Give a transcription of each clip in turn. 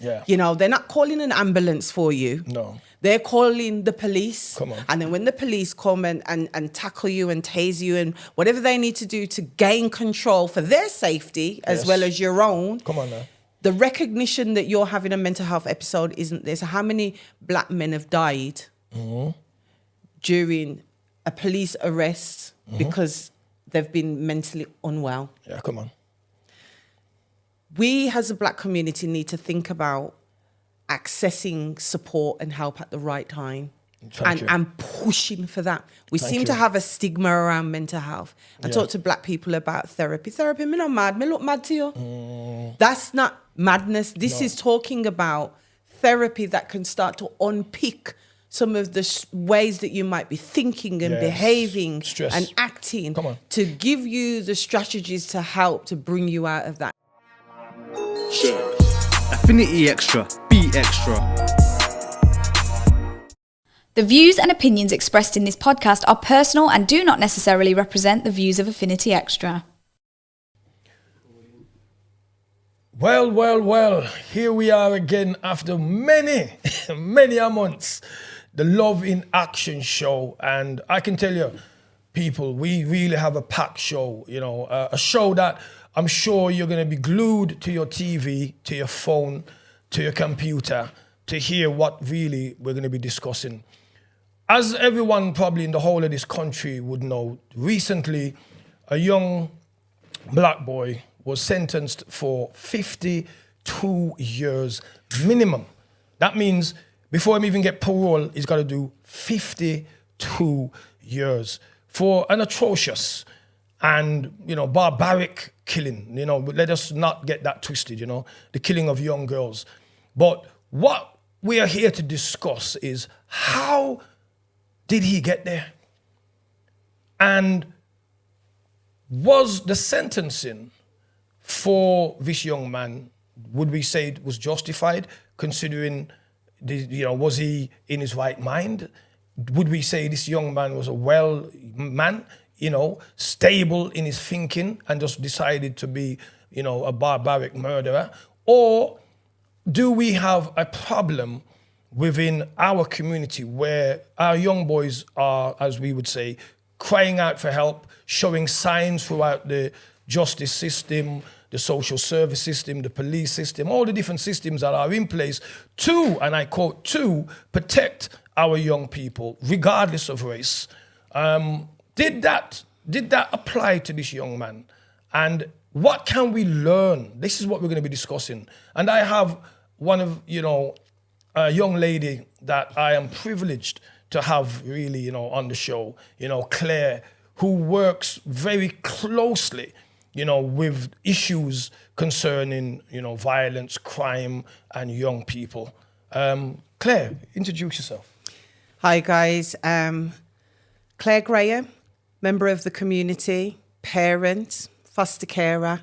Yeah. You know, they're not calling an ambulance for you. No. They're calling the police. Come on. And then when the police come and tackle you and tase you and whatever they need to do to gain control for their safety as Yes. well as your own. Come on now. The recognition that you're having a mental health episode isn't there. So how many black men have died during a police arrest because they've been mentally unwell? Yeah, come on. We as a black community need to think about accessing support and help at the right time. Thank you. And pushing for that. We Thank seem you. to have a stigma around mental health. I talk to black people about therapy. Therapy, me not mad, me look mad to you. That's not madness. This is talking about therapy that can start to unpick some of the ways that you might be thinking and Yes. behaving Stress. and acting Come on. to give you the strategies to help to bring you out of that. Affinity Extra. Be extra. The views and opinions expressed in this podcast are personal and do not necessarily represent the views of Affinity Extra. Well, here we are again after many months. The Love in Action show. And I can tell you, people, we really have a packed show, you know, a show that I'm sure you're going to be glued to your TV, to your phone, to your computer, to hear what really we're going to be discussing. As everyone probably in the whole of this country would know, recently a young black boy was sentenced for 52 years minimum. That means before him even get parole, he's got to do 52 years for an atrocious and, you know, barbaric killing. You know, but let us not get that twisted, you know, the killing of young girls. But what we are here to discuss is how did he get there? And was the sentencing for this young man, would we say it was justified, considering, was he in his right mind? Would we say this young man was a well man, you know, stable in his thinking and just decided to be, you know, a barbaric murderer? Or do we have a problem within our community where our young boys are, as we would say, crying out for help, showing signs throughout the justice system, the social service system, the police system, all the different systems that are in place to, and I quote, to protect our young people, regardless of race. Did that apply to this young man? And what can we learn? This is what we're going to be discussing. And I have one of, you know, a young lady that I am privileged to have really, you know, on the show, you know, Claire, who works very closely, you know, with issues concerning, you know, violence, crime, and young people. Claire, introduce yourself. Hi guys, Clair Graham, member of the community, parent, foster carer,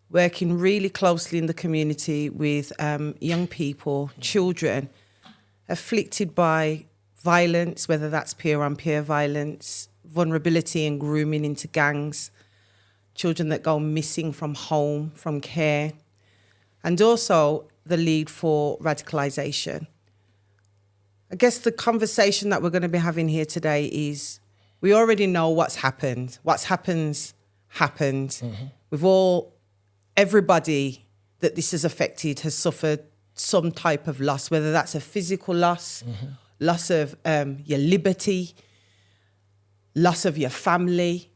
working really closely in the community with young people, children afflicted by violence, whether that's peer-on-peer violence, vulnerability and grooming into gangs, children that go missing from home, from care, and also the lead for radicalisation. I guess the conversation that we're going to be having here today is we already know what's happened. What's happened. Everybody that this has affected has suffered some type of loss, whether that's a physical loss, loss of your liberty, loss of your family.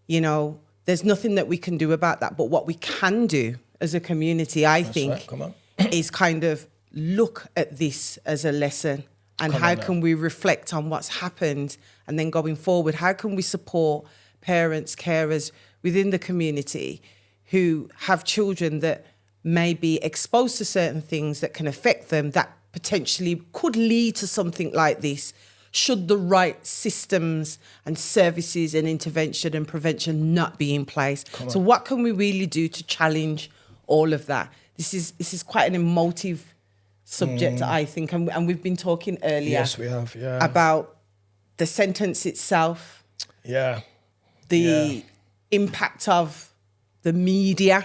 You know, there's nothing that we can do about that. But what we can do as a community, I think, is kind of look at this as a lesson. And how can we reflect on what's happened? And then going forward, how can we support parents, carers within the community who have children that may be exposed to certain things that can affect them, that potentially could lead to something like this, should the right systems and services and intervention and prevention not be in place? So what can we really do to challenge all of that? This is quite an emotive subject, I think, and we've been talking earlier. Yes, we have, yeah. About the sentence itself. Yeah. The impact of the media.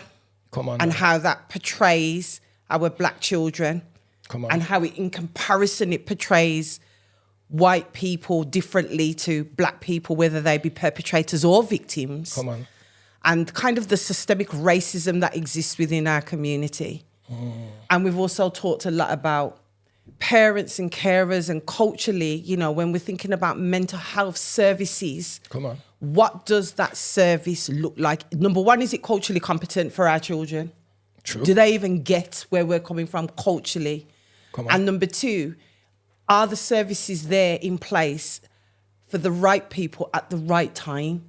Come on. And how that portrays our black children Come on. and how in comparison it portrays white people differently to black people, whether they be perpetrators or victims. Come on. And kind of the systemic racism that exists within our community. And we've also talked a lot about parents and carers, and culturally, you know, when we're thinking about mental health services, Come on. what does that service look like? Number one, is it culturally competent for our children? True. Do they even get where we're coming from culturally? Come on. And number two, are the services there in place for the right people at the right time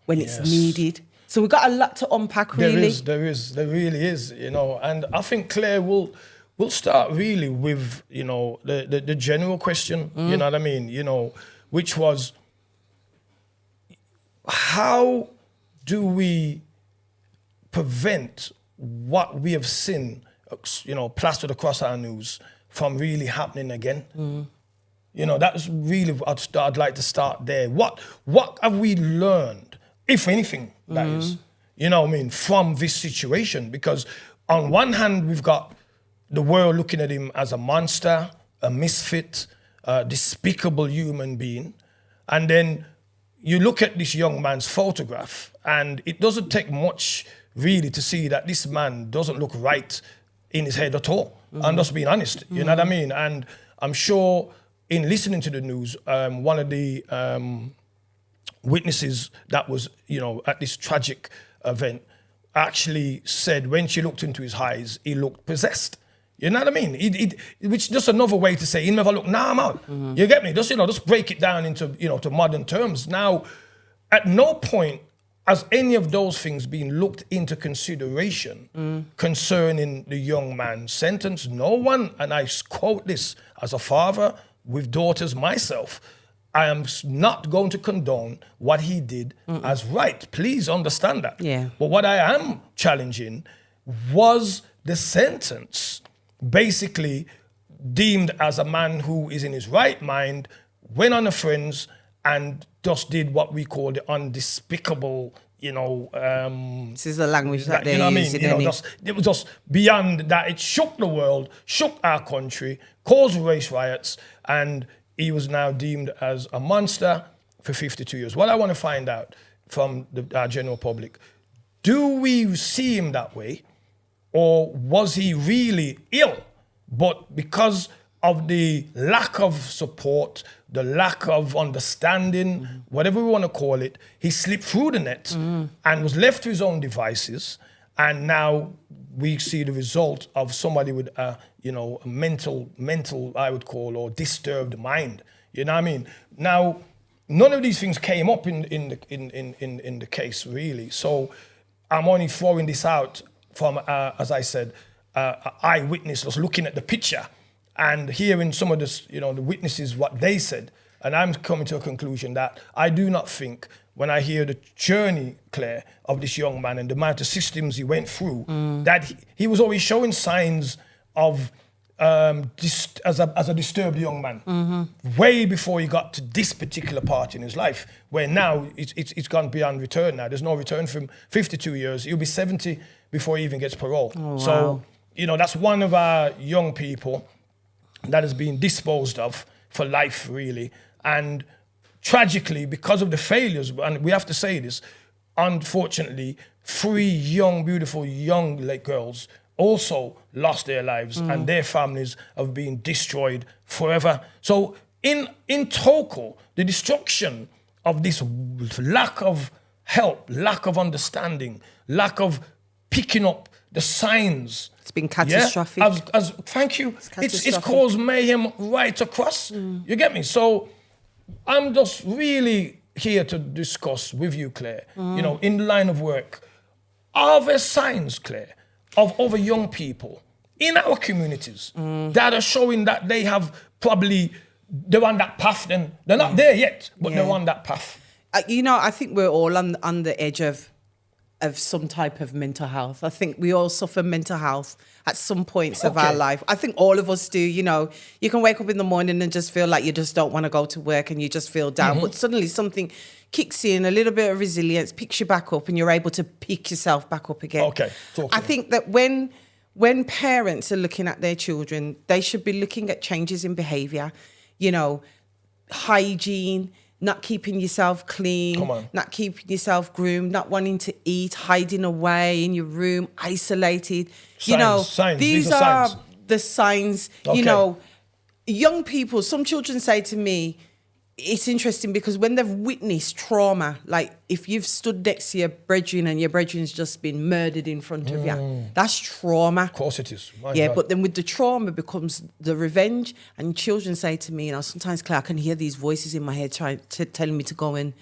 when it's Yes. needed? So we've got a lot to unpack, really. There really is, you know. And I think, Claire, we'll start really with, you know, the general question, you know what I mean? You know, which was, how do we prevent what we have seen, you know, plastered across our news from really happening again? You know, that's really what I'd like to start there. What have we learned, if anything, that is, you know what I mean, from this situation? Because on one hand, we've got the world looking at him as a monster, a misfit, a despicable human being. And then you look at this young man's photograph, and it doesn't take much really to see that this man doesn't look right in his head at all. I'm just being honest, you know what I mean? And I'm sure in listening to the news, one of the witnesses that was, you know, at this tragic event actually said when she looked into his eyes, he looked possessed. You know what I mean? Which just another way to say he never looked normal. You get me? Just, you know, just break it down into, you know, to modern terms. Now, at no point has any of those things been looked into consideration concerning the young man's sentence. No one, and I quote this as a father with daughters myself, I am not going to condone what he did as right. Please understand that. Yeah. But what I am challenging was the sentence basically deemed as a man who is in his right mind, went on a friends and just did what we call the undespicable, you know. This is the language that they're you know what I using. mean? You know, it was just beyond that. It shook the world, shook our country, caused race riots, and he was now deemed as a monster for 52 years. What I want to find out from our general public, do we see him that way? Or was he really ill? But because of the lack of support, the lack of understanding, whatever we want to call it, he slipped through the net and was left to his own devices. And now we see the result of somebody with a, you know, a mental, I would call, or disturbed mind. You know what I mean? Now, none of these things came up in the case, really. So I'm only throwing this out from, as I said, eyewitness was looking at the picture and hearing some of this, you know, the witnesses, what they said. And I'm coming to a conclusion that I do not think, when I hear the journey, Claire, of this young man and the amount of systems he went through, that he was always showing signs of as a disturbed young man, way before he got to this particular part in his life, where now it's gone beyond return now. There's no return from 52 years. He'll be 70 before he even gets parole. Oh, wow. So, you know, that's one of our young people that has been disposed of for life, really. And tragically, because of the failures, and we have to say this, unfortunately, 3 young, beautiful young girls also lost their lives and their families have been destroyed forever. So in total, the destruction of this lack of help, lack of understanding, lack of picking up the signs. It's been catastrophic. Yeah? Thank you. It's caused mayhem right across. You get me? So I'm just really here to discuss with you, Claire, you know, in the line of work, are there signs, Claire, of other young people in our communities that are showing that they have they're on that path, then they're not there yet, but they're on that path? You know, I think we're all on the edge of some type of mental health. I think we all suffer mental health at some points of our life. I think all of us do. You know, you can wake up in the morning and just feel like you just don't want to go to work and you just feel down. But suddenly something kicks in, a little bit of resilience, picks you back up and you're able to pick yourself back up again. Okay. I think that when when parents are looking at their children, they should be looking at changes in behaviour, you know, hygiene, not keeping yourself clean, not keeping yourself groomed, not wanting to eat, hiding away in your room, isolated. Signs. These are signs. The signs, you know, young people, some children say to me, it's interesting because when they've witnessed trauma, like if you've stood next to your brethren and your brethren's just been murdered in front of you, that's trauma. Of course it is. My God. But then with the trauma becomes the revenge. And children say to me, you know, sometimes, Claire, I can hear these voices in my head telling me to go and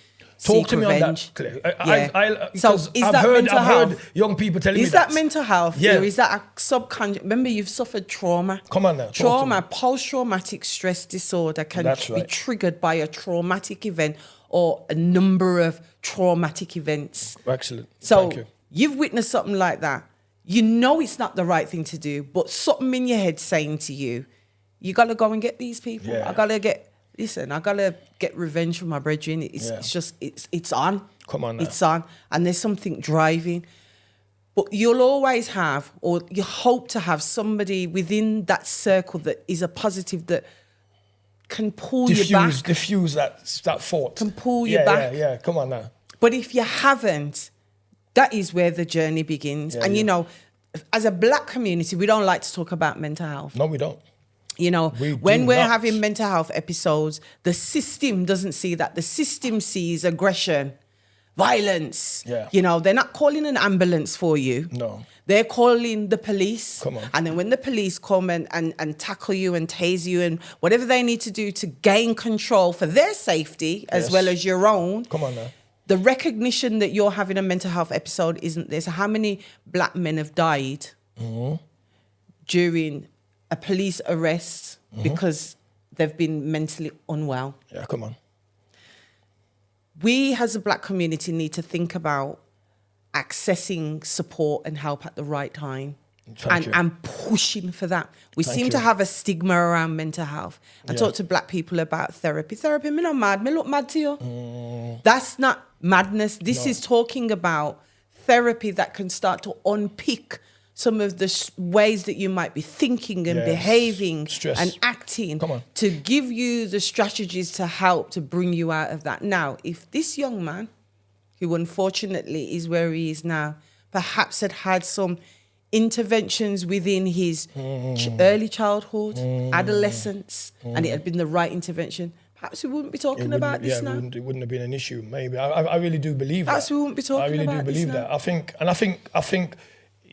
talk to revenge. Me on that, Claire. So I've heard young people telling me that. Is that mental health? Yeah. Or is that a subconscious? Remember, you've suffered trauma. Come on now. Trauma, post-traumatic stress disorder can be triggered by a traumatic event or a number of traumatic events. Excellent. So Thank you. You've witnessed something like that. You know it's not the right thing to do, but something in your head saying to you, you got to go and get these people. Yeah. I got to get revenge for my brethren. It's on. Come on now. It's on. And there's something driving. But you'll always have, or you hope to have, somebody within that circle that is a positive that can pull you back. Diffuse that thought. Can pull you back. Yeah. Come on now. But if you haven't, that is where the journey begins. Yeah, and, you know, as a black community, we don't like to talk about mental health. No, we don't. You know, when we're having mental health episodes, the system doesn't see that. The system sees aggression, violence. Yeah. You know, they're not calling an ambulance for you. No. They're calling the police. Come on. And then when the police come and tackle you and tase you and whatever they need to do to gain control for their safety as well as your own. Come on now. The recognition that you're having a mental health episode isn't there. So how many black men have died during a police arrest because they've been mentally unwell? Yeah, come on. We as a black community need to think about accessing support and help at the right time. And pushing for that. We seem to have a stigma around mental health. I talk to black people about therapy. Therapy, me not mad. Me look mad to you. That's not madness. This is talking about therapy that can start to unpick some of the ways that you might be thinking and behaving and acting to give you the strategies to help to bring you out of that. Now, if this young man, who unfortunately is where he is now, perhaps had some interventions within his early childhood, adolescence, and it had been the right intervention, perhaps we wouldn't be talking about this now. It wouldn't have been an issue. Maybe I really do believe perhaps that. we wouldn't be talking about this now. I think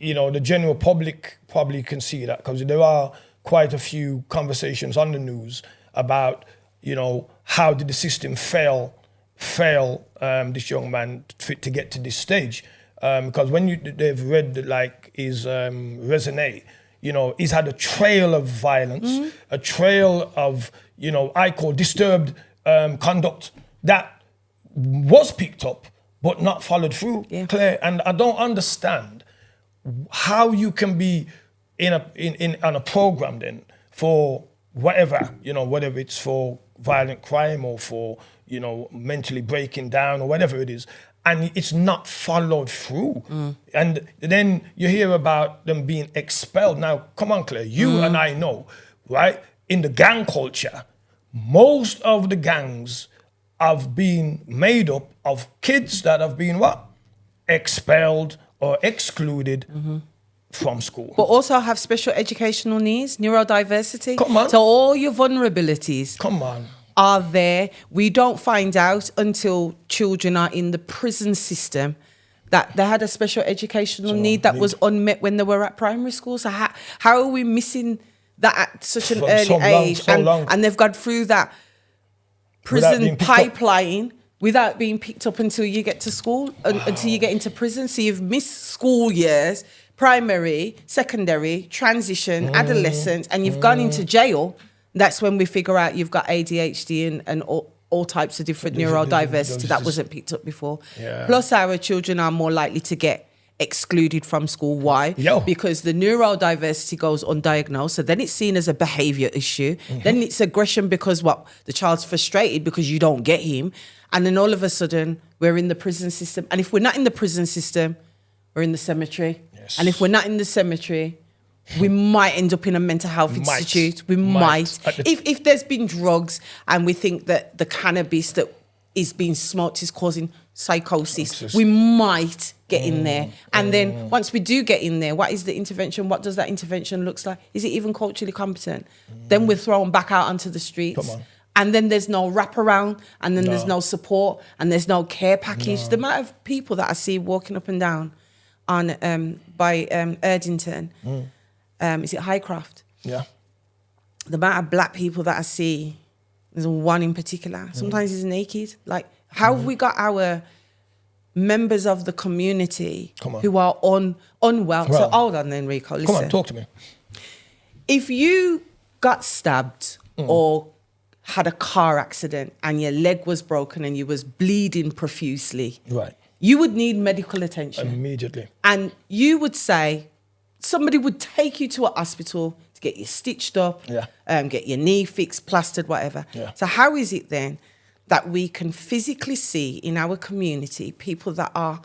you know, the general public probably can see that because there are quite a few conversations on the news about, you know, how did the system fail this young man to get to this stage. Because when they've read like his resume, you know, he's had a trail of violence, a trail of, you know, I call disturbed conduct that was picked up but not followed through, Claire. And I don't understand how you can be on a program then for whatever, you know, whether it's for violent crime or for, you know, mentally breaking down or whatever it is, and it's not followed through. And then you hear about them being expelled. Now, come on, Claire, you and I know, right? In the gang culture, most of the gangs have been made up of kids that have been what? Expelled or excluded from school. But also have special educational needs, neurodiversity. Come on. So all your vulnerabilities. Come on. Are there. We don't find out until children are in the prison system that they had a special educational need that was unmet when they were at primary school. So how are we missing that at such an early age? And they've gone through that prison pipeline without being picked up until you get to school, until you get into prison. So you've missed school years, primary, secondary, transition, adolescence, and you've gone into jail. That's when we figure out you've got ADHD and all types of different neurodiversity that wasn't picked up before. Yeah. Plus, our children are more likely to get excluded from school. Why? Because the neurodiversity goes undiagnosed. So then it's seen as a behavior issue. Then it's aggression because the child's frustrated because you don't get him. And then all of a sudden, we're in the prison system. And if we're not in the prison system, we're in the cemetery. Yes. And if we're not in the cemetery, we might end up in a mental health institute. We might. If there's been drugs and we think that the cannabis that is being smoked is causing psychosis, we might get in there. And then once we do get in there, what is the intervention? What does that intervention look like? Is it even culturally competent? Then we're thrown back out onto the streets. Come on. And then there's no wraparound, and then there's no support, and there's no care package. The amount of people that I see walking up and down on by Erdington, is it Highcroft? Yeah. The amount of black people that I see, there's one in particular. Sometimes he's naked. Like, how have we got our members of the community who are unwell? So hold on then, Rico, listen. Come on, talk to me. If you got stabbed or had a car accident and your leg was broken and you was bleeding profusely, right, you would need medical attention. Immediately. And you would say, somebody would take you to a hospital to get you stitched up, get your knee fixed, plastered, whatever. Yeah. So how is it then that we can physically see in our community people that are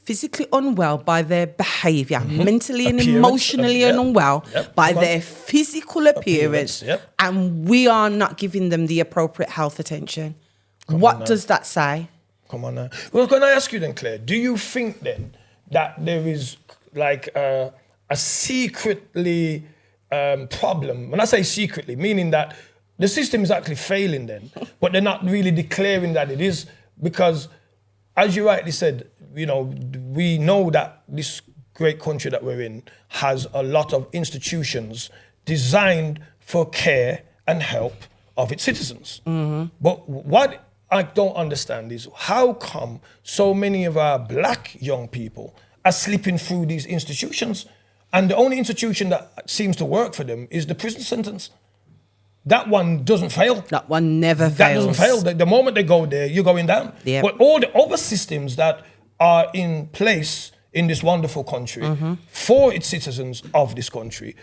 physically unwell by their behaviour, mentally and emotionally unwell by their physical appearance, and we are not giving them the appropriate health attention? What does that say? Come on now. Well, can I ask you then, Claire, do you think then that there is like a secretly problem? When I say secretly, meaning that the system is actually failing then, but they're not really declaring that it is, because as you rightly said, you know, we know that this great country that we're in has a lot of institutions designed for care and help of its citizens. But what I don't understand is how come so many of our black young people are slipping through these institutions, and the only institution that seems to work for them is the prison sentence. That one doesn't fail. That one never fails. That doesn't fail. The moment they go there, you're going down. Yep. But all the other systems that are in place in this wonderful country for its citizens of this country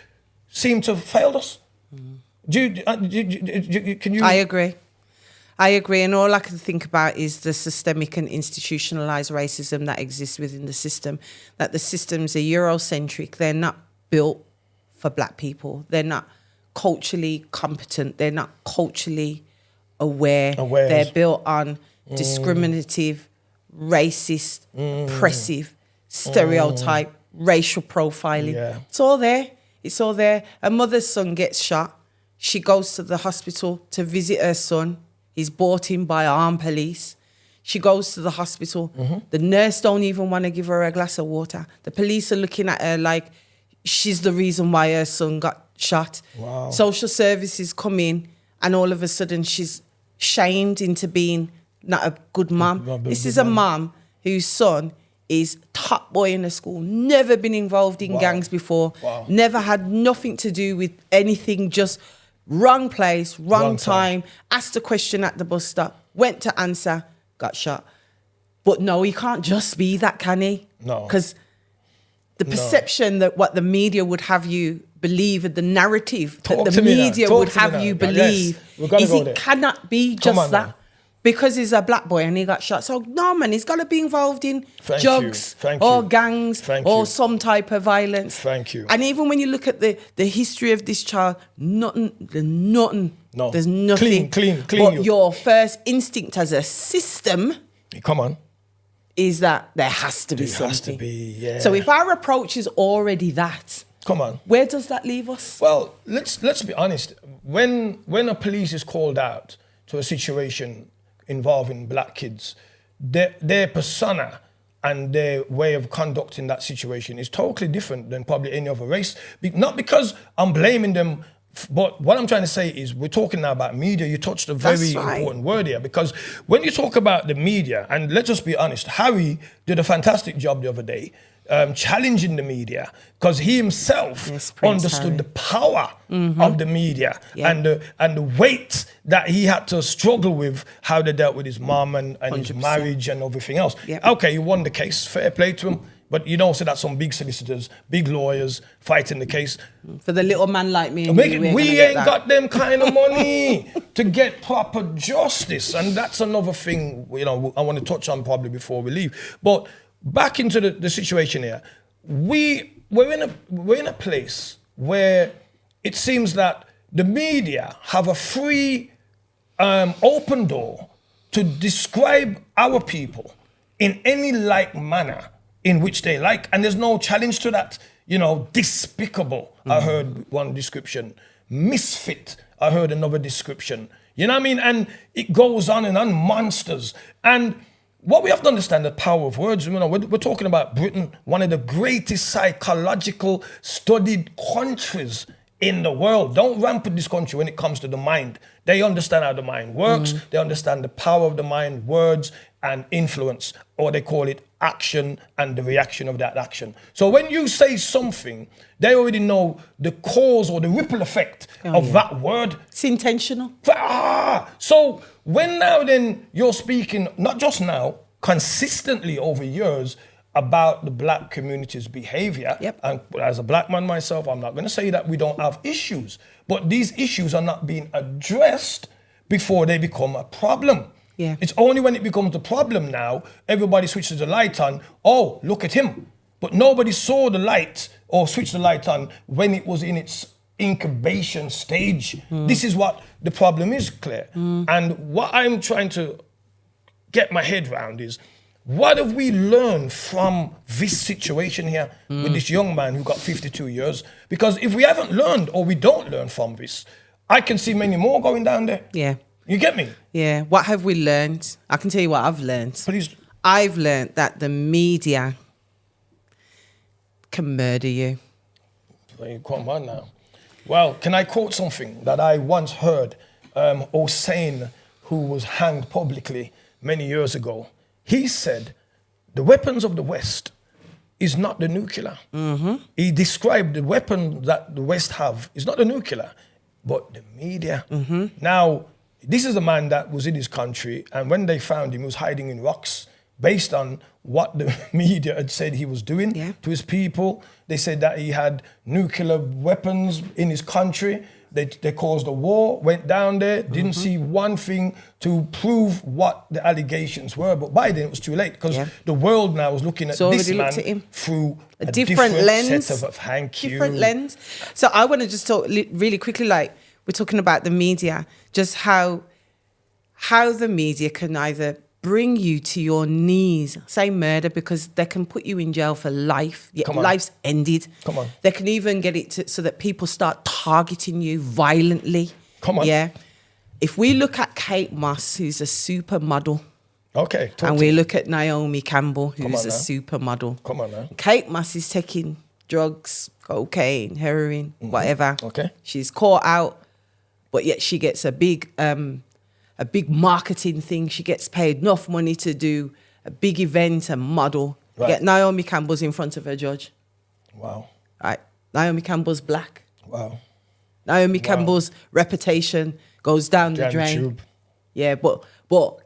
seem to have failed us. Can you? I agree. And all I can think about is the systemic and institutionalized racism that exists within the system, that the systems are Eurocentric. They're not built for black people. They're not culturally competent. They're not culturally aware. They're built on discriminative, racist, oppressive, stereotype, racial profiling. It's all there. It's all there. A mother's son gets shot. She goes to the hospital to visit her son. He's brought in by armed police. She goes to the hospital. The nurse don't even want to give her a glass of water. The police are looking at her like she's the reason why her son got shot. Wow. Social services come in and all of a sudden she's shamed into being not a good mum. This is a mum whose son is top boy in the school, never been involved in gangs before, never had nothing to do with anything, just wrong place, wrong time, asked a question at the bus stop, went to answer, got shot. But no, he can't just be that, can he? No. Because the perception that what the media would have you believe, and the narrative that the media would have you believe, is it cannot be just that. Now. Because he's a black boy and he got shot. So no, man, he's got to be involved in drugs or gangs or some type of violence. Thank you. And even when you look at the history of this child, nothing. No. There's nothing. Clean. But your first instinct as a system, come on, is that there has to be something. Has to be, yeah. So if our approach is already that, come on, where does that leave us? Well, let's be honest. When a police is called out to a situation involving black kids, their persona and their way of conducting that situation is totally different than probably any other race. Not because I'm blaming them, but what I'm trying to say is we're talking now about media. You touched a very important word here, because when you talk about the media, and let's just be honest, Harry did a fantastic job the other day challenging the media, because he himself understood the power of the media and the weight that he had to struggle with, how they dealt with his mom and his marriage and everything else. Okay, he won the case, fair play to him, but you don't see that some big solicitors, big lawyers fighting the case. For the little man like me, we ain't got them kind of money to get proper justice, and that's another thing, you know, I want to touch on probably before we leave. But back into the situation here, we're in a place where it seems that the media have a free, open door to describe our people in any like manner in which they like, and there's no challenge to that. You know, despicable, I heard one description. Misfit, I heard another description. You know what I mean? And it goes on and on, monsters. And what we have to understand, the power of words, you know, we're talking about Britain, one of the greatest psychological studied countries in the world. Don't ramp with this country when it comes to the mind. They understand how the mind works. They understand the power of the mind, words, and influence, or they call it action and the reaction of that action. So when you say something, they already know the cause or the ripple effect of that word. It's intentional. So when now then you're speaking, not just now, consistently over years about the black community's behavior, and as a black man myself, I'm not going to say that we don't have issues, but these issues are not being addressed before they become a problem. Yeah. It's only when it becomes a problem now, everybody switches the light on, oh, look at him. But nobody saw the light or switched the light on when it was in its incubation stage. This is what the problem is, Claire. And what I'm trying to get my head around is, what have we learned from this situation here with this young man who got 52 years? Because if we haven't learned or we don't learn from this, I can see many more going down there. Yeah. You get me? Yeah. What have we learned? I can tell you what I've learned. Please. I've learned that the media can murder you. Come on now. Well, can I quote something that I once heard Hussein, who was hanged publicly many years ago? He said, the weapons of the West is not the nuclear. He described the weapon that the West have is not the nuclear, but the media. Now, this is a man that was in his country, and when they found him, he was hiding in rocks based on what the media had said he was doing to his people. They said that he had nuclear weapons in his country. They caused a war, went down there, didn't see one thing to prove what the allegations were. But by then it was too late, because the world now was looking at this man through a different lens. set of Different lens. So I want to just talk really quickly, like we're talking about the media, just how the media can either bring you to your knees, say murder, because they can put you in jail for life. Life's ended. Come on. They can even get it so that people start targeting you violently. Come on. Yeah. If we look at Kate Moss, who's a supermodel, okay, and we look at Naomi Campbell, who's a supermodel. Come on now. Kate Moss is taking drugs, cocaine, heroin, whatever. Okay. She's caught out, but yet she gets a big marketing thing. She gets paid enough money to do a big event and model. Right. Yet Naomi Campbell's in front of her judge. Wow. Right. Naomi Campbell's black. Wow. Naomi Campbell's reputation goes down the drain. Tube. Yeah, but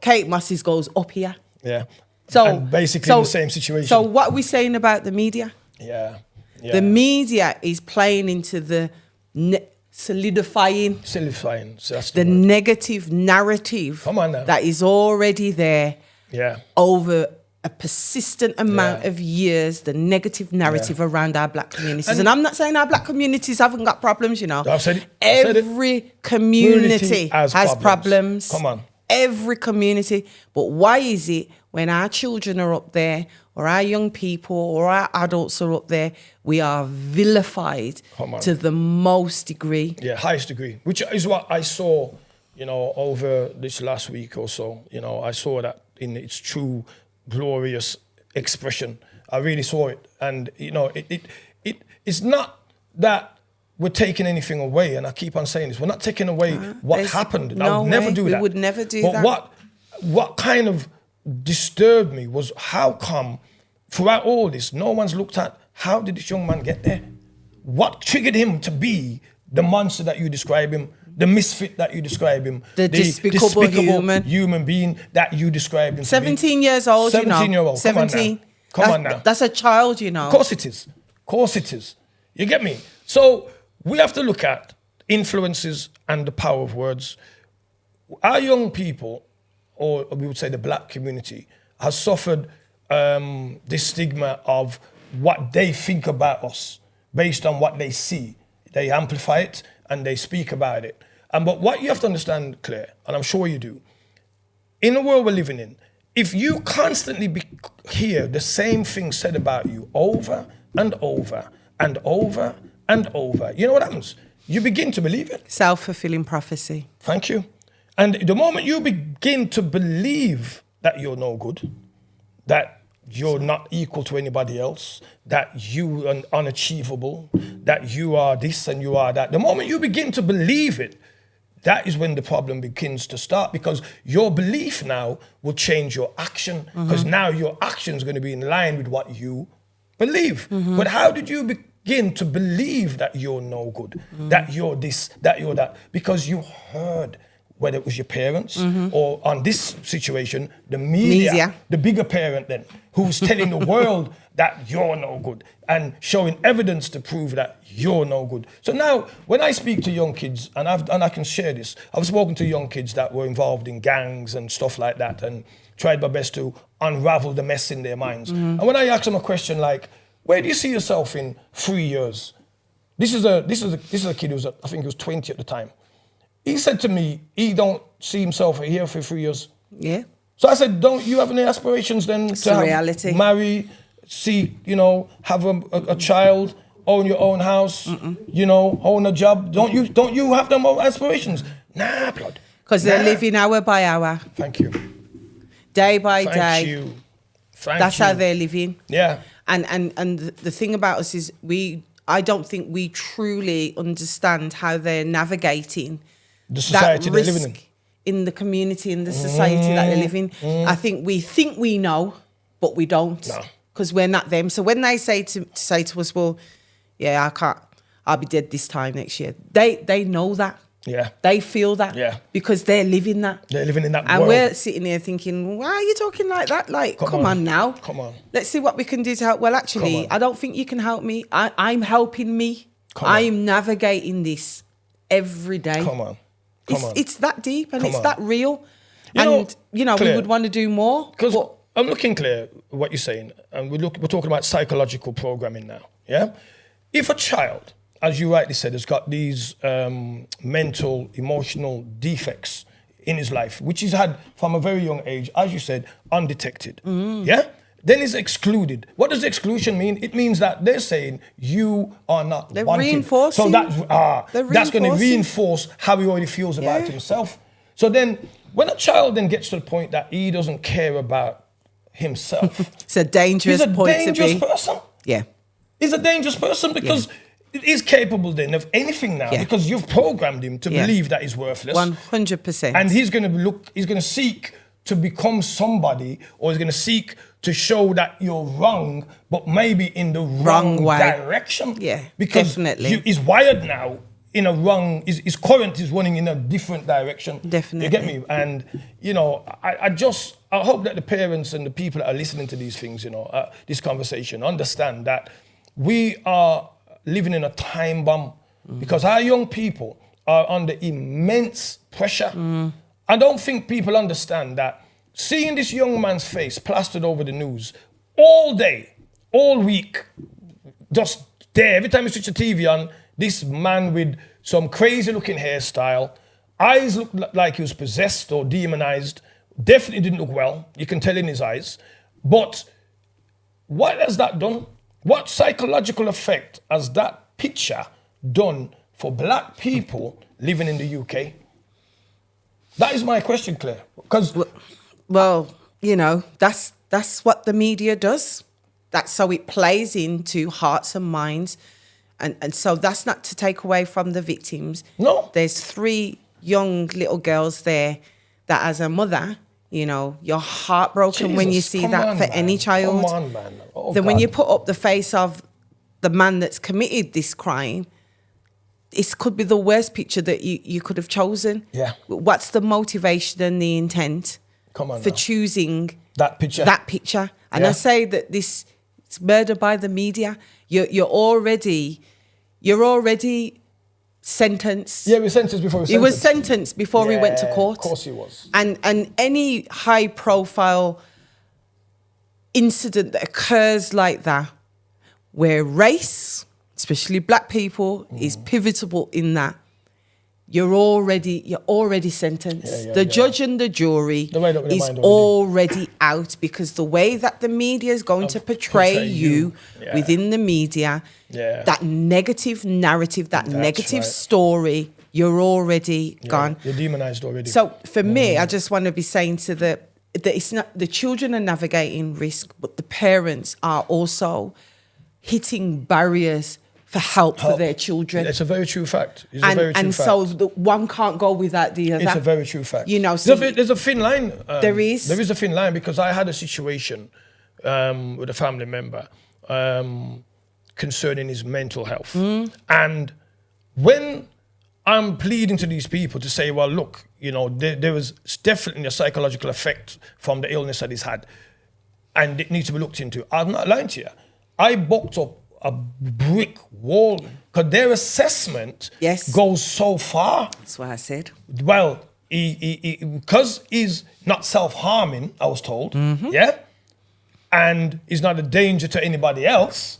Kate Moss's goes up here. Yeah. So and basically the same situation. So what are we saying about the media? Yeah. The media is playing into the solidifying So that's the word. negative narrative Come on now. that is already there over a persistent amount of years, the negative narrative around our black communities. And I'm not saying our black communities haven't got problems, you know. I've said it. Every community has problems. Come on. Every community. But why is it when our children are up there, or our young people, or our adults are up there, we are vilified to the most degree? Yeah, highest degree, which is what I saw, you know, over this last week or so. You know, I saw that in its true, glorious expression. I really saw it. And, you know, it's not that we're taking anything away, and I keep on saying this, we're not taking away what happened. I would never do that. We would never do that. But what kind of disturbed me was how come throughout all this, no one's looked at how did this young man get there? What triggered him to be the monster that you describe him, the misfit that you describe him, the despicable human being that you describe him 17 years old, 17-year-old. 17. Come on now. That's a child, you know. Of course it is. Of course it is. You get me? So we have to look at influences and the power of words. Our young people, or we would say the black community, has suffered this stigma of what they think about us based on what they see. they amplify it, and they speak about it. But what you have to understand, Claire, and I'm sure you do, in the world we're living in, if you constantly hear the same thing said about you over and over and over and over, you know what happens? You begin to believe it. Self-fulfilling prophecy. Thank you. And the moment you begin to believe that you're no good, that you're not equal to anybody else, that you are unachievable, that you are this and you are that, the moment you begin to believe it, that is when the problem begins to start, because your belief now will change your action, because now your action is going to be in line with what you believe. But how did you begin to believe that you're no good, that you're this, that you're that? Because you heard, whether it was your parents or on this situation, the media, the bigger parent then, who's telling the world that you're no good and showing evidence to prove that you're no good. So now, when I speak to young kids, and I can share this, I've spoken to young kids that were involved in gangs and stuff like that, and tried my best to unravel the mess in their minds. And when I ask them a question like, where do you see yourself in 3 years? This is a kid who was, I think he was 20 at the time. He said to me, he don't see himself here for 3 years. Yeah. So I said, don't you have any aspirations then It's to have, reality. marry, see, have a child, own your own house, own a job? Don't you have them aspirations? Nah, blood. Because they're living hour by hour. Thank you. Day by day. Thank you. That's how they're living. Yeah. And the thing about us is I don't think we truly understand how they're navigating the society they're living in the community, in the society that they live in. I think we know, but we don't, because we're not them. So when they say to us, well, yeah, I'll be dead this time next year. They know that. Yeah. They feel that. Yeah. Because they're living that. They're living in that and world. we're sitting here thinking, why are you talking like that? Like, come on now. Come on. Let's see what we can do to help. Well, actually, I don't think you can help me. I'm helping me. I'm navigating this every day. Come on. It's that deep and it's on. that real. Claire, we would want to do more. Because I'm looking, Claire, what you're saying, and we're talking about psychological programming now, yeah? If a child, as you rightly said, has got these mental, emotional defects in his life, which he's had from a very young age, as you said, undetected, yeah? Then he's excluded. What does exclusion mean? It means that they're saying you are not They're wanted. reinforcing. So that's going to reinforce how he already feels about himself. So then, when a child then gets to the point that he doesn't care about himself, it's a dangerous point to be. He's a dangerous person. Yeah. He's a dangerous person because he's capable then of anything now because you've programmed him to believe that he's worthless. 100%. And he's going to seek to become somebody, or he's going to seek to show that you're wrong, but maybe in the wrong way. Direction. Yeah, because definitely. He's wired now in a wrong, his current is running in a different direction. Definitely. You get me? And, I hope that the parents and the people that are listening to these things, this conversation, understand that we are living in a time bomb because our young people are under immense pressure. I don't think people understand that seeing this young man's face plastered over the news all day, all week, just there, every time you switch the TV on, this man with some crazy looking hairstyle, eyes looked like he was possessed or demonized, definitely didn't look well, you can tell in his eyes. But what has that done? What psychological effect has that picture done for black people living in the UK? That is my question, Claire. Because that's what the media does. That's how it plays into hearts and minds. And so that's not to take away from the victims. No. There's 3 young little girls there that as a mother, you're heartbroken when you see that for any child. Come on, man. Oh, then God. when you put up the face of the man that's committed this crime, it could be the worst picture that you could have chosen. Yeah. What's the motivation and the intent for choosing that picture? And I say that it's murder by the media. You're already sentenced. Yeah, we were sentenced before He was sentenced before he went to court. Of course he was. And any high profile incident that occurs like that, where race, especially black people, is pivotal in that you're already sentenced. The judge and the jury is already out, because the way that the media is going to portray you within the media, that negative narrative, that negative story, you're already gone. You're demonized already. So for me, I just want to be saying to that it's not the children are navigating risk, but the parents are also hitting barriers for help for their children. It's a very true fact. So the one can't go without the other. It's a very true fact. You know, so there's a thin line. There is a thin line, because I had a situation with a family member concerning his mental health. And when I'm pleading to these people to say, well, look, you know, there was definitely a psychological effect from the illness that he's had, and it needs to be looked into. I'm not lying to you. I booked up a brick wall, because their assessment goes so far. That's what I said. Well, because he's not self-harming, I was told, and he's not a danger to anybody else,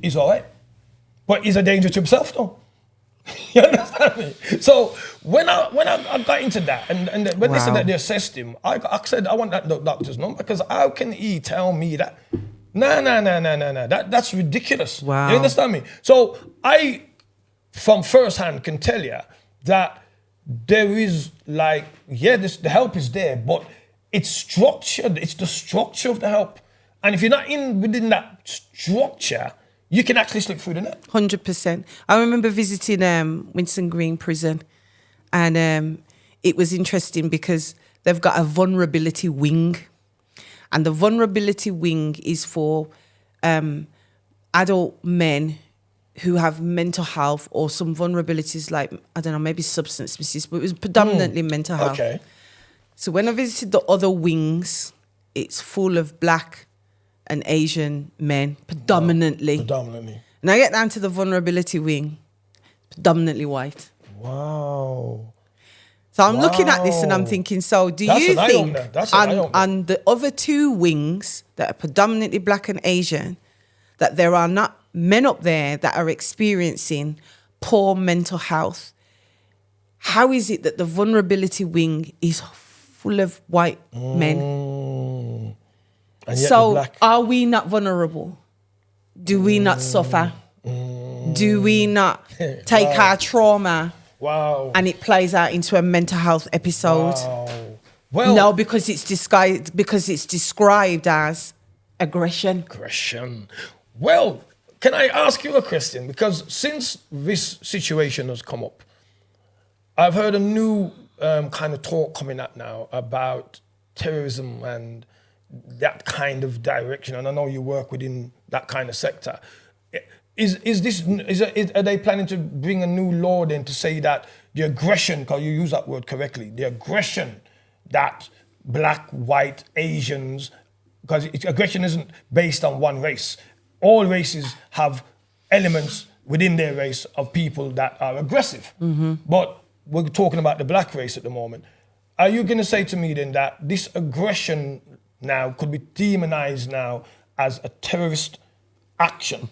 he's all right. But he's a danger to himself, though. You understand me? So when I got into that, and when they said that they assessed him, I said, I want that doctor's number, because how can he tell me that? No. That's ridiculous. Wow. You understand me? So I, from first hand, can tell you that there is the help is there, but it's structured. It's the structure of the help. And if you're not within that structure, you can actually slip through the net. 100%. I remember visiting Winson Green Prison, and it was interesting because they've got a vulnerability wing. And the vulnerability wing is for adult men who have mental health or some vulnerabilities like, I don't know, maybe substance misuse, but it was predominantly mental health. Okay. So when I visited the other wings, it's full of black and Asian men, predominantly. Predominantly. And I get down to the vulnerability wing, predominantly white. Wow. So I'm looking at this and I'm thinking, so do you think on the other two wings that are predominantly black and Asian, that there are not men up there that are experiencing poor mental health? How is it that the vulnerability wing is full of white men? And yet So are we not vulnerable? Do we not suffer? Do we not take our trauma? Wow. And it plays out into a mental health episode. Wow. Well, no, because it's described as aggression. Well, can I ask you a question? Because since this situation has come up, I've heard a new kind of talk coming up now about terrorism and that kind of direction. And I know you work within that kind of sector. Are they planning to bring a new law then to say that the aggression, because you use that word correctly, the aggression that black, white, Asians, because aggression isn't based on one race. All races have elements within their race of people that are aggressive. But we're talking about the black race at the moment. Are you going to say to me then that this aggression now could be demonized now as a terrorist action?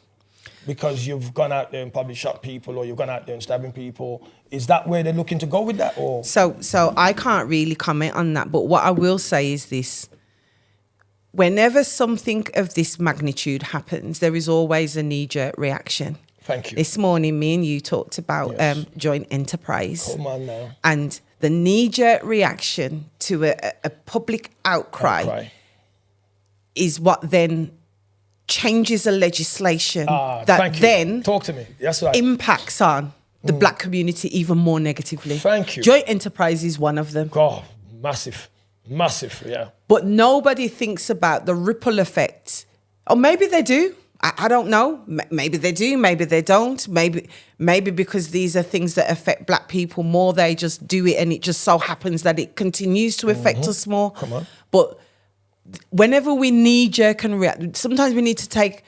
Because you've gone out there and probably shot people, or you've gone out there and stabbing people. Is that where they're looking to go with that? Or So I can't really comment on that. But what I will say is this. Whenever something of this magnitude happens, there is always a knee-jerk reaction. Thank you. This morning, me and you talked about joint enterprise. Come on now. And the knee-jerk reaction to a public outcry is what then changes a legislation that then talk to me. That's right. impacts on the black community even more negatively. Thank you. Joint enterprise is one of them. God, massive, yeah. But nobody thinks about the ripple effect. Or maybe they do. I don't know. Maybe they do, maybe they don't. Maybe because these are things that affect black people more, they just do it and it just so happens that it continues to affect us more. Come on. But whenever we knee-jerk and react, sometimes we need to take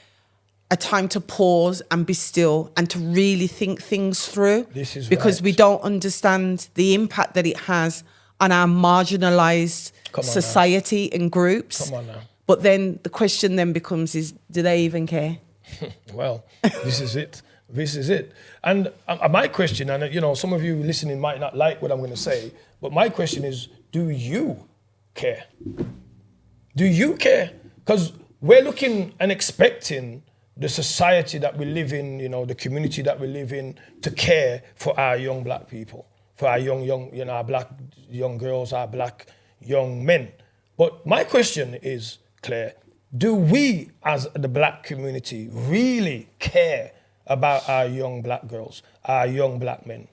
a time to pause and be still and to really think things through. This is because we don't understand the impact that it has on our marginalised society and groups. Come on now. But then the question then becomes is, do they even care? Well, this is it. This is it. And my question, and you know, some of you listening might not like what I'm going to say, but my question is, do you care? Do you care? Because we're looking and expecting the society that we live in, you know, the community that we live in, to care for our young black people, for our young, you know, our black young girls, our black young men. But my question is, Claire, do we as the black community really care about our young black girls, our young black men?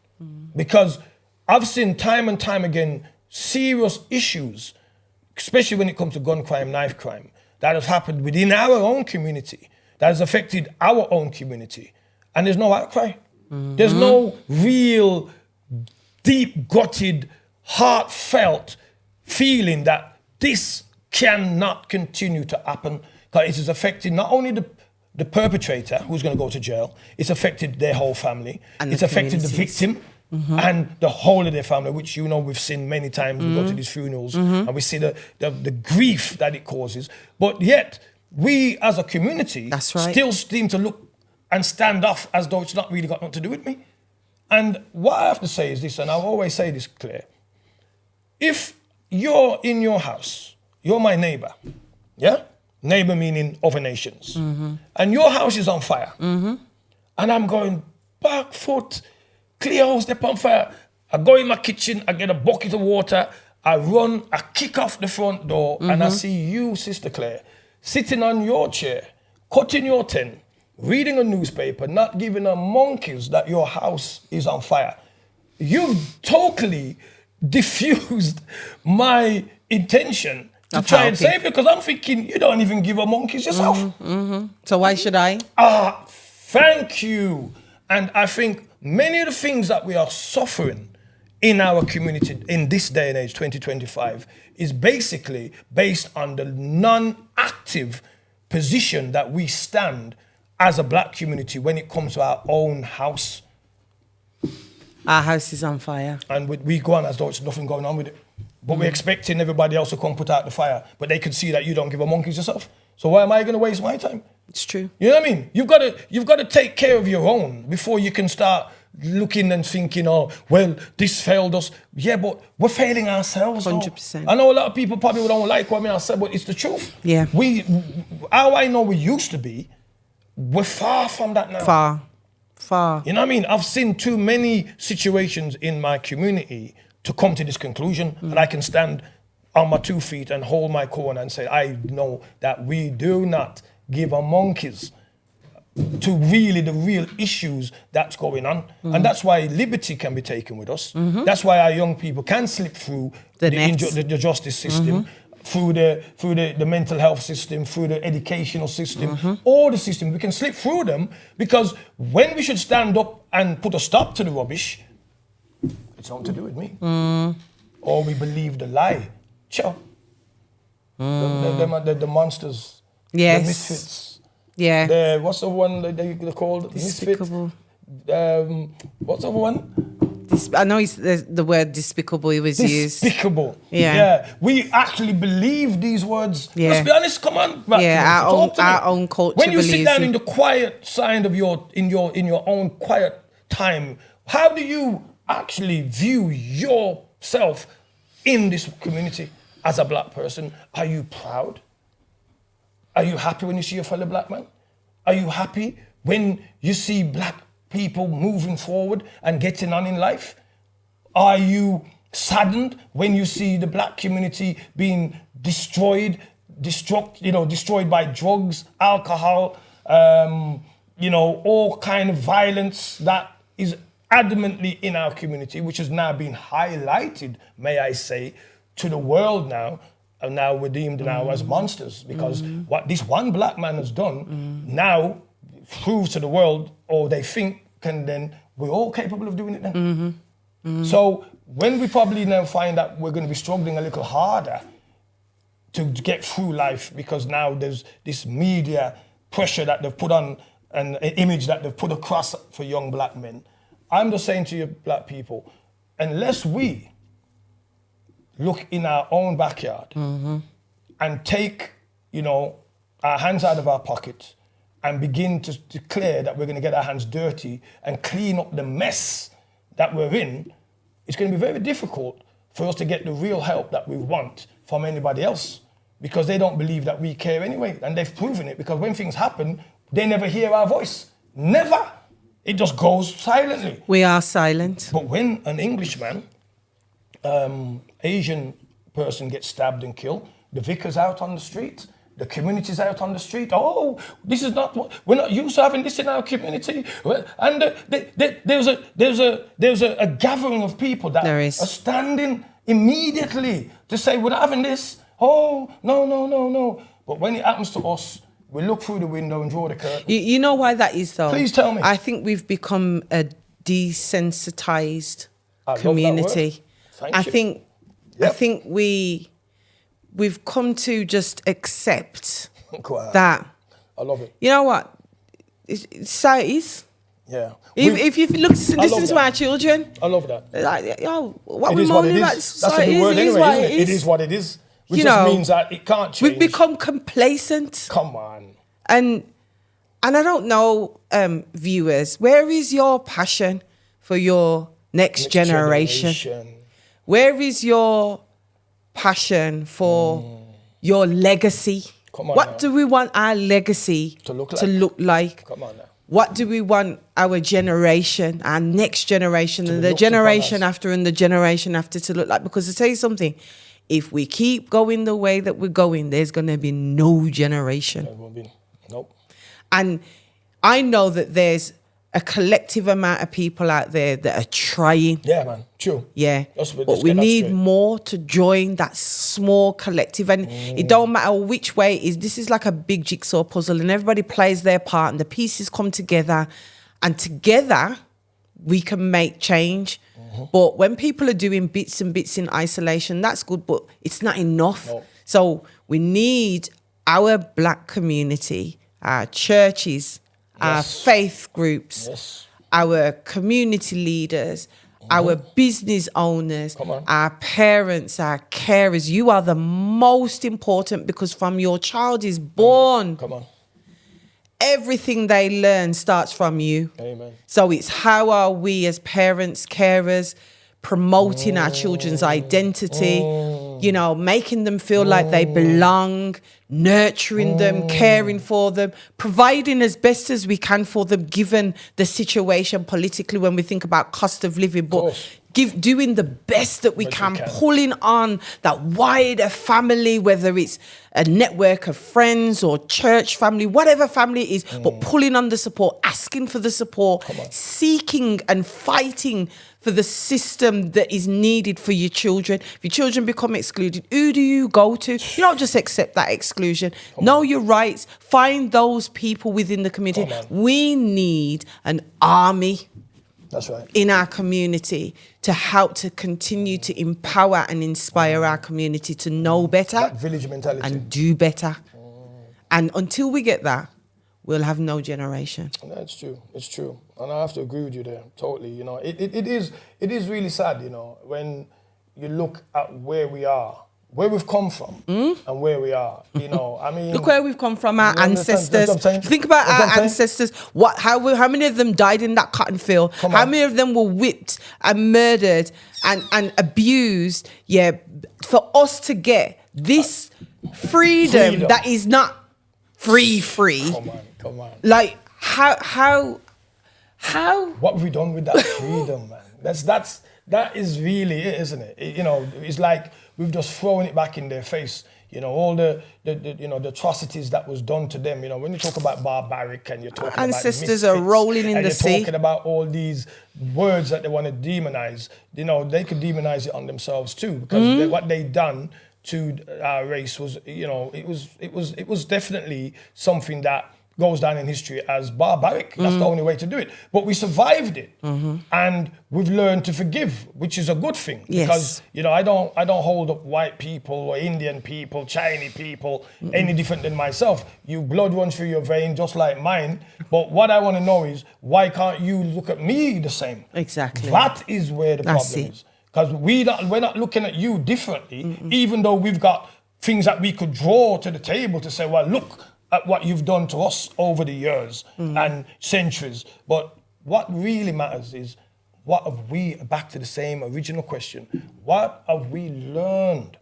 Because I've seen time and time again serious issues, especially when it comes to gun crime, knife crime, that has happened within our own community, that has affected our own community. And there's no outcry. There's no real deep-gutted, heartfelt feeling that this cannot continue to happen, because it is affecting not only the perpetrator, who's going to go to jail, it's affected their whole family, and it's affected the victim, and the whole of their family, which, you know, we've seen many times. We go to these funerals and we see the grief that it causes. But yet, we as a community That's right. still seem to look and stand off as though it's not really got nothing to do with me. And what I have to say is this, and I'll always say this, Claire. If you're in your house, you're my neighbor, yeah? Neighbor meaning other nations. And your house is on fire. And I'm going, back foot, clear house, step on fire. I go in my kitchen, I get a bucket of water, I run, I kick off the front door, and I see you, Sister Claire, sitting on your chair, cutting your tent, reading a newspaper, not giving a monkeys that your house is on fire. You've totally diffused my intention to try and save you, because I'm thinking you don't even give a monkeys yourself. So why should I? Thank you. And I think many of the things that we are suffering in our community in this day and age, 2025, is basically based on the non-active position that we stand as a black community when it comes to our own house. Our house is on fire. And we go on as though there's nothing going on with it. But we're expecting everybody else to come put out the fire, but they can see that you don't give a monkeys yourself. So why am I going to waste my time? It's true. You know what I mean? You've got to take care of your own before you can start looking and thinking, oh, well, this failed us. Yeah, but we're failing ourselves. 100%. I know a lot of people probably don't like what I said, but it's the truth. Yeah. How I know we used to be, we're far from that now. Far. You know what I mean? I've seen too many situations in my community to come to this conclusion, and I can stand on my 2 feet and hold my corner and say, I know that we do not give a monkeys to really the real issues that's going on. And that's why liberty can be taken with us. That's why our young people can slip through the justice system, through the mental health system, through the educational system, all the systems. We can slip through them, because when we should stand up and put a stop to the rubbish, it's nothing to do with me. Or we believe the lie. Sure. The monsters. Yes. The misfits. Yeah. What's the one they're called? Despicable. What's the other one? I know the word despicable was used. Despicable. Yeah. We actually believe these words. Yeah. Let's be honest. Come on. Our own culture. When you sit believes down it. in the quiet side of in your own quiet time, how do you actually view yourself in this community as a black person? Are you proud? Are you happy when you see a fellow black man? Are you happy when you see black people moving forward and getting on in life? Are you saddened when you see the black community being destroyed by drugs, alcohol, all kind of violence that is adamantly in our community, which has now been highlighted, may I say, to the world now, and now we're deemed now as monsters, because what this one black man has done now proves to the world, or they think we're all capable of doing it then. So when we probably now find that we're going to be struggling a little harder to get through life, because now there's this media pressure that they've put on, and an image that they've put across for young black men, I'm just saying to you black people, unless we look in our own backyard and take, our hands out of our pockets and begin to declare that we're going to get our hands dirty and clean up the mess that we're in, it's going to be very difficult for us to get the real help that we want from anybody else, because they don't believe that we care anyway. And they've proven it, because when things happen, they never hear our voice. Never. It just goes silently. We are silent. But when an Englishman, Asian person gets stabbed and killed, the vicar's out on the street, the community's out on the street. Oh, this is not what we're not used to having this in our community. And there's a gathering of people that are standing immediately to say we're not having this. Oh, no. But when it happens to us, we look through the window and draw the curtain. You know why that is, though? Please tell me. I think we've become a desensitized community. I think we've come to just accept that. I love it. You know what? It's how it is. Yeah. If you listen to our children, I love that. Like, what It we're is what it moaning is. about, That's a good word anyway, isn't it? It is what it is. Which just means that it can't change. We've become complacent. Come on. And I don't know, viewers, where is your passion for your next generation? Where is your passion for your legacy? Come on What now. do we want our legacy to look like? Come on now. What do we want our generation, our next generation, and the generation after and the generation after to look like? Because to tell you something, if we keep going the way that we're going, there's going to be no generation. There won't be. Nope. And I know that there's a collective amount of people out there that are trying. Yeah, man. True. Yeah. Let's But we get that need straight. more to join that small collective. And it don't matter which way it is. This is like a big jigsaw puzzle, and everybody plays their part and the pieces come together, and together we can make change. But when people are doing bits and bits in isolation, that's good, but it's not enough. No. So we need our black community, our churches, our faith groups, our community leaders, our business owners, our parents, our carers. You are the most important, because from your child is born, everything they learn starts from you. Amen. So it's how are we as parents, carers, promoting our children's identity, making them feel like they belong, nurturing them, caring for them, providing as best as we can for them, given the situation politically when we think about cost of living, but doing the best that we can, pulling on that wider family, whether it's a network of friends or church family, whatever family it is, but pulling on the support, asking for the support, seeking and fighting for the system that is needed for your children. If your children become excluded, who do you go to? You don't just accept that exclusion. Know your rights. Find those people within the community. We need an army. That's right. In our community to help to continue to empower and inspire our community to know better. That village mentality. And do better. And until we get that, we'll have no generation. That's true. It's true. And I have to agree with you there, totally. It is really sad, when you look at where we are, where we've come from and where we are, I mean... Look where we've come from, our ancestors. Think about our ancestors. How many of them died in that cotton field? How many of them were whipped and murdered and abused? Yeah, for us to get this freedom that is not free. Come on. Like, how? What have we done with that freedom, man? That is really it, isn't it? It's like we've just thrown it back in their face. All the atrocities that was done to them. When you talk about barbaric and you're talking about ancestors are rolling in the sea. And you're talking about all these words that they want to demonize. They could demonize it on themselves too, because what they done to our race was, it was definitely something that goes down in history as barbaric. That's the only way to do it. But we survived it, and we've learned to forgive, which is a good thing. Yes. Because I don't hold up white people or Indian people, Chinese people any different than myself. You blood runs through your vein just like mine. But what I want to know is, why can't you look at me the same? Exactly. That is where the problem is. Because we're not looking at you differently, even though we've got things that we could draw to the table to say, well, look, at what you've done to us over the years and centuries. But what really matters is, what have we, back to the same original question, what have we learned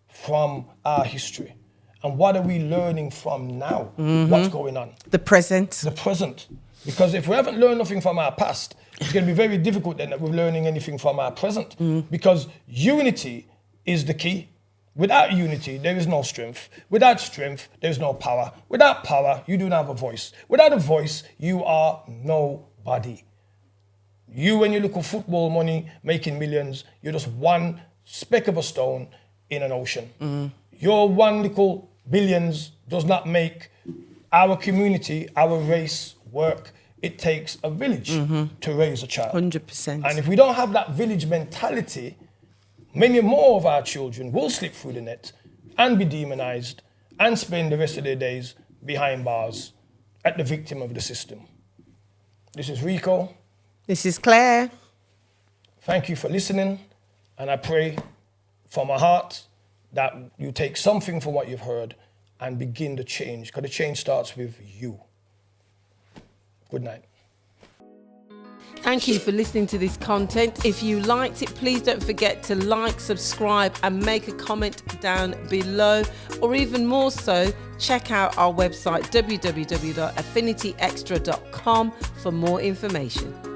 from our history? And what are we learning from now? What's going on? The present. The present. Because if we haven't learned nothing from our past, it's going to be very difficult then that we're learning anything from our present. Because unity is the key. Without unity, there is no strength. Without strength, there is no power. Without power, you do not have a voice. Without a voice, you are nobody. You, when you look at football money, making millions, you're just one speck of a stone in an ocean. Your one little billions does not make our community, our race work. It takes a village to raise a child. 100%. And if we don't have that village mentality, many more of our children will slip through the net and be demonized and spend the rest of their days behind bars at the victim of the system. This is Rico. This is Claire. Thank you for listening, and I pray from my heart that you take something from what you've heard and begin the change, because the change starts with you. Good night. Thank you for listening to this content. If you liked it, please don't forget to like, subscribe, and make a comment down below. Or even more so, check out our website, www.affinityextra.com, for more information.